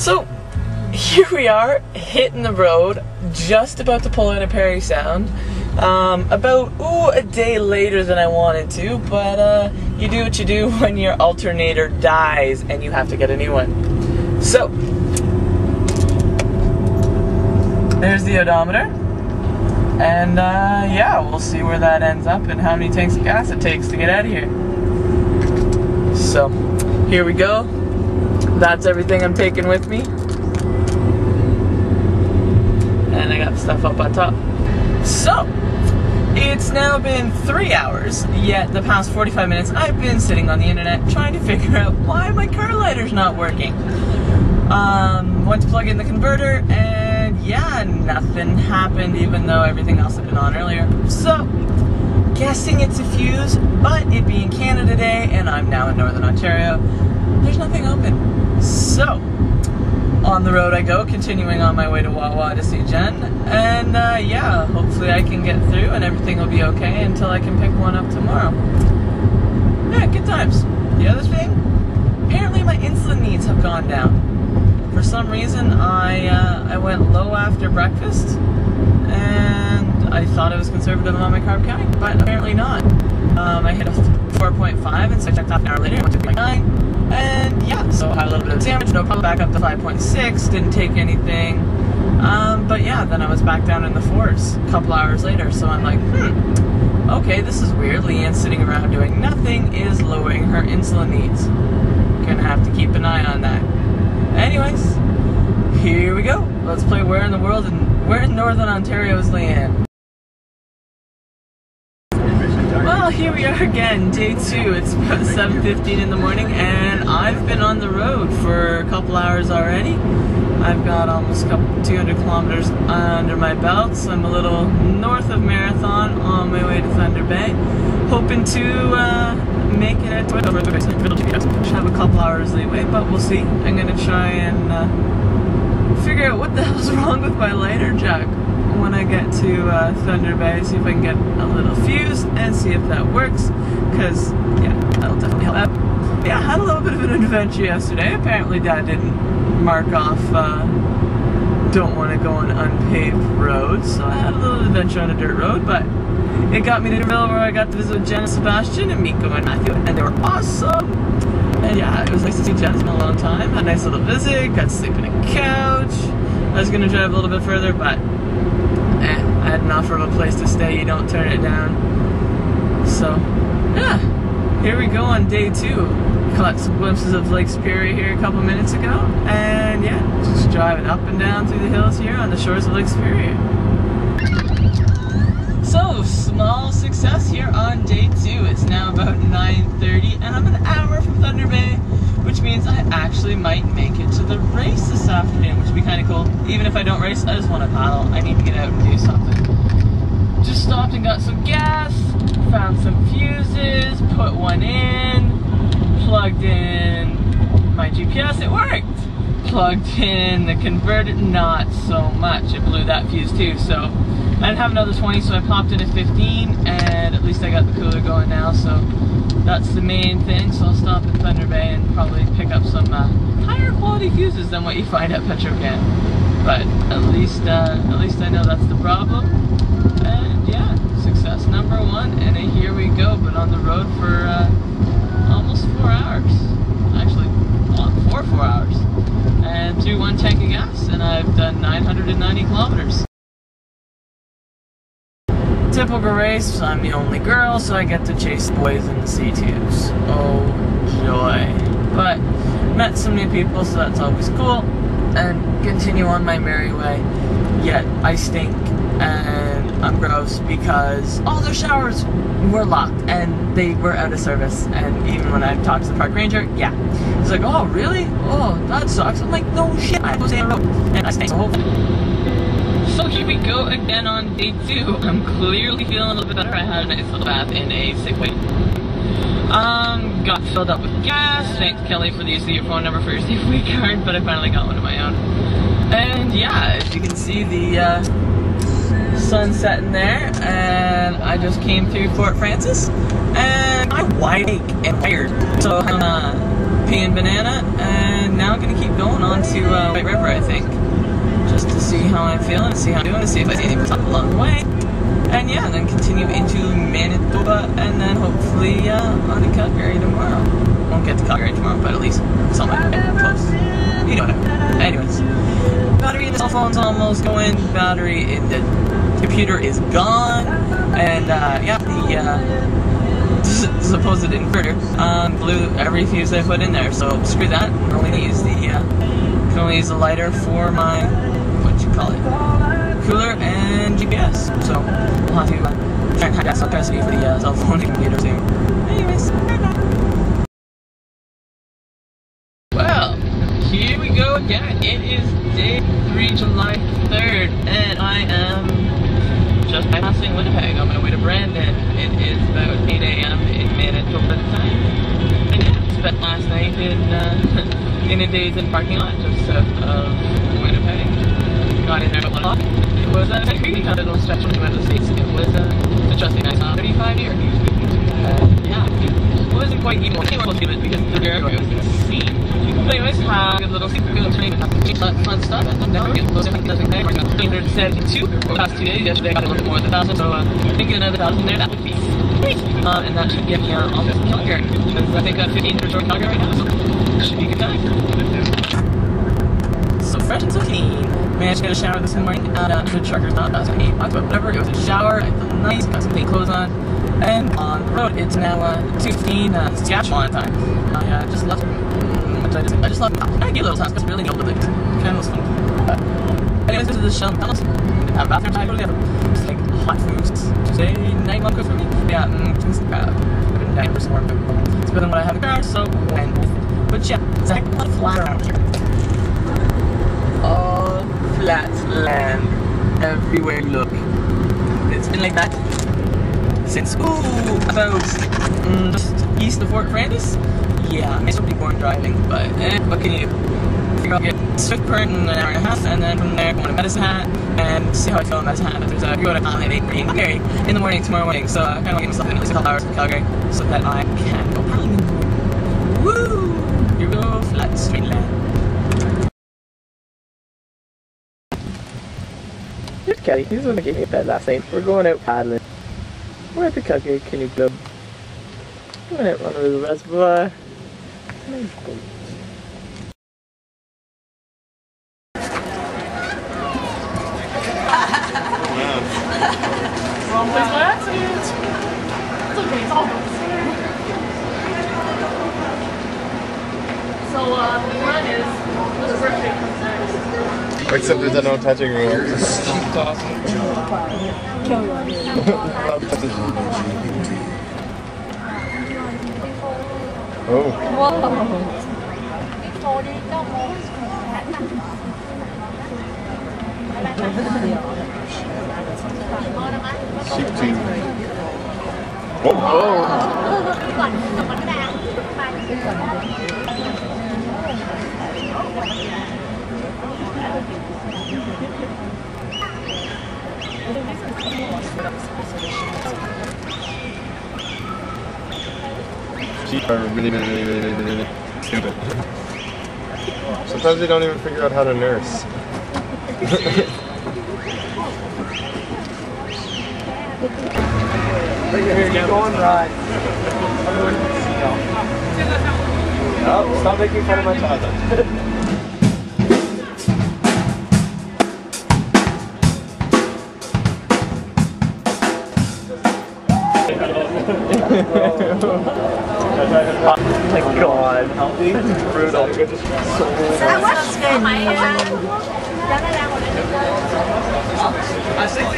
So here we are, hitting the road, just about to pull in a Parry Sound. About a day later than I wanted to, but you do what you do when your alternator dies and you have to get a new one. So there's the odometer, and yeah, we'll see where that ends up and how many tanks of gas it takes to get out of here. So here we go. That's everything I'm taking with me. And I got the stuff up on top. So, it's now been 3 hours, yet the past 45 minutes I've been sitting on the internet trying to figure out why my car lighter's not working. Went to plug in the converter, and yeah, nothing happened even though everything else had been on earlier. So, guessing it's a fuse, but it being Canada Day and I'm now in Northern Ontario, there's nothing open. So, on the road I go, continuing on my way to Wawa to see Jen, and yeah, hopefully I can get through and everything will be okay until I can pick one up tomorrow. Yeah, good times. The other thing, apparently my insulin needs have gone down. For some reason, I went low after breakfast, and I thought I was conservative on my carb counting, but apparently not. I hit a 4.5, and so I checked off an hour later, went to 0.9. And yeah, so I had a little bit of damage, no problem, back up to 5.6, didn't take anything. But yeah, then I was back down in the 4s a couple hours later, so I'm like, okay, this is weird. Leanne's sitting around doing nothing is lowering her insulin needs. Gonna have to keep an eye on that. Anyways, here we go. Let's play Where in the World, and where in Northern Ontario is Leanne? Well, here we are again, day 2. It's about 7:15 in the morning, and I've been on the road for a couple hours already. I've got almost 200 kilometers under my belt, so I'm a little north of Marathon on my way to Thunder Bay. Hoping to make it at should have a couple hours leeway, but we'll see. I'm going to try and figure out what the hell's wrong with my lighter jack when I get to Thunder Bay, see if I can get a little fuse and see if that works, because yeah, that'll definitely help out. Yeah, I had a little bit of an adventure yesterday. Apparently Dad didn't mark off don't want to go on unpaved roads, so I had a little adventure on a dirt road, but it got me to the middle where I got to visit Jen and Sebastian and Miko and Matthew, and they were awesome. And yeah, it was nice to see Jen. It's been a long time. Had a nice little visit, got to sleep in a couch. I was going to drive a little bit further, but I had an offer of a place to stay, you don't turn it down. So, yeah, here we go on day 2. Caught some glimpses of Lake Superior here a couple minutes ago, and yeah, just driving up and down through the hills here on the shores of Lake Superior. So, small success here on day 2. It's now about 9:30, and I'm an hour from Thunder Bay, which means I actually might make it to the race this afternoon, which would be kind of cool. Even if I don't race, I just want to paddle. I need to get out and do something. Just stopped and got some gas, found some fuses, put one in, plugged in my GPS, it worked. Plugged in the converter, not so much. It blew that fuse too, so I didn't have another 20, so I popped in at 15, and at least I got the cooler going now, so that's the main thing. So I'll stop at Thunder Bay and probably pick up some higher quality fuses than what you find at Petrocan. But at least I know that's the problem. And yeah, success number 1, and here we go. But on the road for almost 4 hours. Actually, 4 hours. And through 1 tank of gas, and I've done 990 kilometers. Typical race, I'm the only girl, so I get to chase boys in the C2s. Oh, joy. But, met some new people, so that's always cool, and continue on my merry way. Yet, I stink, and I'm gross, because all their showers were locked, and they were out of service, and even when I talked to the park ranger, yeah. He's like, oh, really? Oh, that sucks. I'm like, no shit, I was in a road, and I stink, so hopefully. So here we go again on day 2. I'm clearly feeling a little bit better. I had a nice little bath in a Safeway. Got filled up with gas. Thanks Kelly for the use of your phone number for your Safeway card, but I finally got one of my own. And yeah, as you can see, the sun setting there, and I just came through Fort Francis, and I'm wide awake and tired. So pea and banana, and now I'm gonna keep going on to White River, I think, just to see how I'm feeling, see how I'm doing, to see if I see anything along the way, and yeah, then continue into Manitoba, and then hopefully on to Calgary tomorrow. Won't get to Calgary tomorrow, but at least it's on my way close. You know what I mean. Anyways, battery in the cell phone's almost going. Battery in the computer is gone, and yeah, the supposed inverter blew every fuse I put in there. So screw that. Can only use the lighter for my cooler and GPS. So we'll have to try and hack out some recipe for the cell phone and computer soon. Anyways. Well, here we go again. It is day 3, July 3rd, and I am just passing Winnipeg on my way to Brandon. It is about 8 a.m. in Manitoba time. And yeah, spent last night in a daze in parking lot just south of Winnipeg. Got in there about 1 o'clock. It was a crazy kind of little stretch when we went to the States. It was interesting. I saw 35 here. Yeah, it wasn't quite even what I was doing because the airway was insane. But anyways, a good little train, fun stuff, and now we're getting closer to 372 over the past 2 days. Yesterday I got a little bit more than 1,000, so thinking another 1,000 there, that would be great. And that should get me almost to Calgary, because I think I'm 1,500 short Calgary right now, so it should be a good time. So fresh and so clean. Managed to get a shower this morning at the trucker's not about 8 bucks, but whatever, it was a shower, I felt nice, got some clean clothes on, and on the road, it's now 2:15 Saskatchewan time. I just left. I just love I get little times because really no the kind of was fun. But anyways, this is the show. Have a bathroom time. Just like hot foods. Today night one cook for me. Yeah, just I've been dying for some more food. It's better than what I have in the car, so when. But yeah, it's a heck of a lot of flat around here. All flat land everywhere you look. It's been like that since about just east of Fort Francis. Yeah, I may still be born driving, but what can you do? Figure out get Swift Current in an hour and a half, and then from there go to Medicine Hat and see how I feel in Medicine Hat. There's a go to Highway 8 in Calgary in the morning tomorrow morning, so I kind of want to get myself in at least a couple hours from Calgary so that I can go probably in the morning. Woo! Here we go, flat straight land. Here's Kelly. He's the one that gave me a bed last night. We're going out paddling. We're at the Calgary Canoe Club. Going out on a little reservoir. Nice boat. Wrong place by accident. It's okay, it's all good. So the plan is this birthday comes next. Except there's no touching rule. Oh. Wow. 16. Oh. Sheep are really stupid. Sometimes they don't even figure out how to nurse. Keep going, right. Oh, stop making fun of my toilet. Oh my god, healthy? Brutal. I think